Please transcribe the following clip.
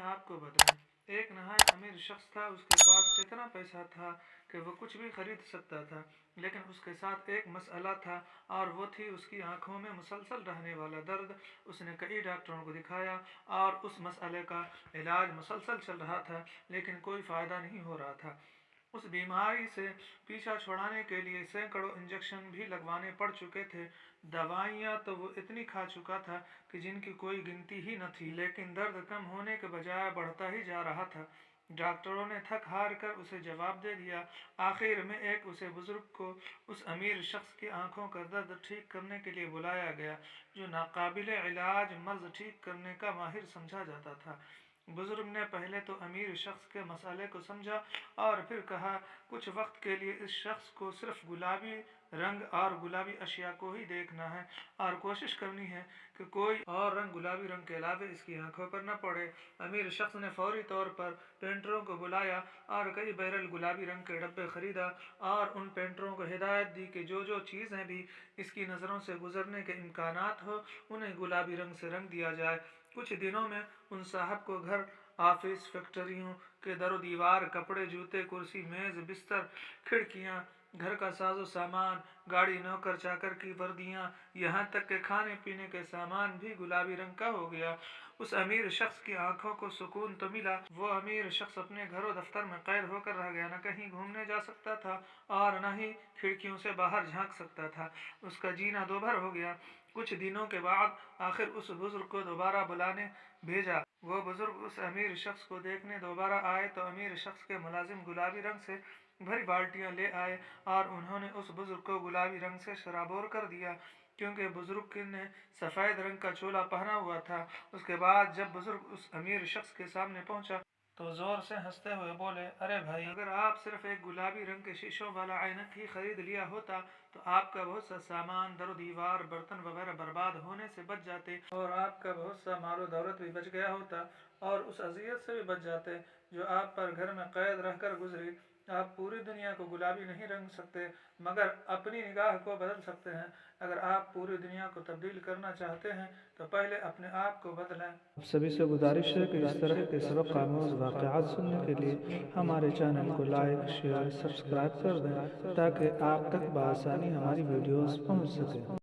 आप को बताएं। एक नहायत अमीर शख्स था, उसके पास इतना पैसा था कि वो कुछ भी खरीद सकता था, लेकिन उसके साथ एक मसला था और वो थी उसकी आंखों में मुसलसल रहने वाला दर्द। उसने कई डॉक्टरों को दिखाया और उस मसले का इलाज मुसलसल चल रहा था, लेकिन कोई फ़ायदा नहीं हो रहा था। उस बीमारी से पीछा छुड़ाने के लिए सैकड़ों इंजेक्शन भी लगवाने पड़ चुके थे। दवाइयाँ तो वो इतनी खा चुका था कि जिनकी कोई गिनती ही न थी, लेकिन दर्द कम होने के बजाय बढ़ता ही जा रहा था। डॉक्टरों ने थक हार कर उसे जवाब दे दिया। आखिर में एक उसे बुजुर्ग को उस अमीर शख्स की आंखों का दर्द ठीक करने के लिए बुलाया गया, जो नाकाबिल इलाज मर्ज ठीक करने का माहिर समझा जाता था। बुजुर्ग ने पहले तो अमीर शख्स के मसाले को समझा और फिर कहा, कुछ वक्त के लिए इस शख्स को सिर्फ गुलाबी रंग और गुलाबी अशिया को ही देखना है और कोशिश करनी है कि कोई और रंग गुलाबी रंग के अलावा इसकी आंखों पर न पड़े। अमीर शख्स ने फौरी तौर पर पेंटरों को बुलाया और कई बैरल गुलाबी रंग के डब्बे खरीदा और उन पेंटरों को हिदायत दी कि जो जो चीज़ें भी इसकी नज़रों से गुजरने के इम्कानात हो, उन्हें गुलाबी रंग से रंग दिया जाए। कुछ दिनों में उन साहब को घर, ऑफिस, फैक्ट्रियों के दरो दीवार, कपड़े, जूते, कुर्सी, मेज, बिस्तर, खिड़कियाँ, घर का साजो सामान, गाड़ी, नौकर चाकर की वर्दियाँ, यहाँ तक के खाने पीने के सामान भी गुलाबी रंग का हो गया। उस अमीर शख्स की आंखों को सुकून तो मिला। वो अमीर शख्स अपने घरों दफ्तर में कैद होकर रह गया, न कहीं घूमने जा सकता था और न ही खिड़कियों से बाहर झांक सकता था। उसका जीना दोभर हो गया। कुछ दिनों के बाद आखिर उस बुजुर्ग को दोबारा बुलाने भेजा। वो बुजुर्ग उस अमीर शख्स को देखने दोबारा आए तो अमीर शख्स के मुलाजिम गुलाबी रंग से भरी बाल्टियां ले आए और उन्होंने उस बुजुर्ग को गुलाबी रंग से शराबोर कर दिया, क्योंकि बुजुर्ग ने सफ़ेद रंग का चोला पहना हुआ था। उसके बाद जब बुजुर्ग उस अमीर शख्स के सामने पहुंचा तो जोर से हंसते हुए बोले, अरे भाई, अगर आप सिर्फ एक गुलाबी रंग के शीशों वाला ऐनक ही खरीद लिया होता तो आपका बहुत सा सामान, दरो दीवार, बर्तन वगैरह बर्बाद होने से बच जाते और आपका बहुत सा मालो दौलत भी बच गया होता और उस अजियत से भी बच जाते जो आप पर घर में कैद रहकर गुजरी। आप पूरी दुनिया को गुलाबी नहीं रंग सकते, मगर अपनी निगाह को बदल सकते हैं। अगर आप पूरी दुनिया को तब्दील करना चाहते हैं तो पहले अपने आप को बदलें। आप सभी से गुजारिश है कि इस तरह के सबक आमूज़ वाक़यात सुनने के लिए हमारे चैनल को लाइक, शेयर, सब्सक्राइब कर दें ताकि आप तक बआसानी हमारी वीडियोस पहुंच सकें।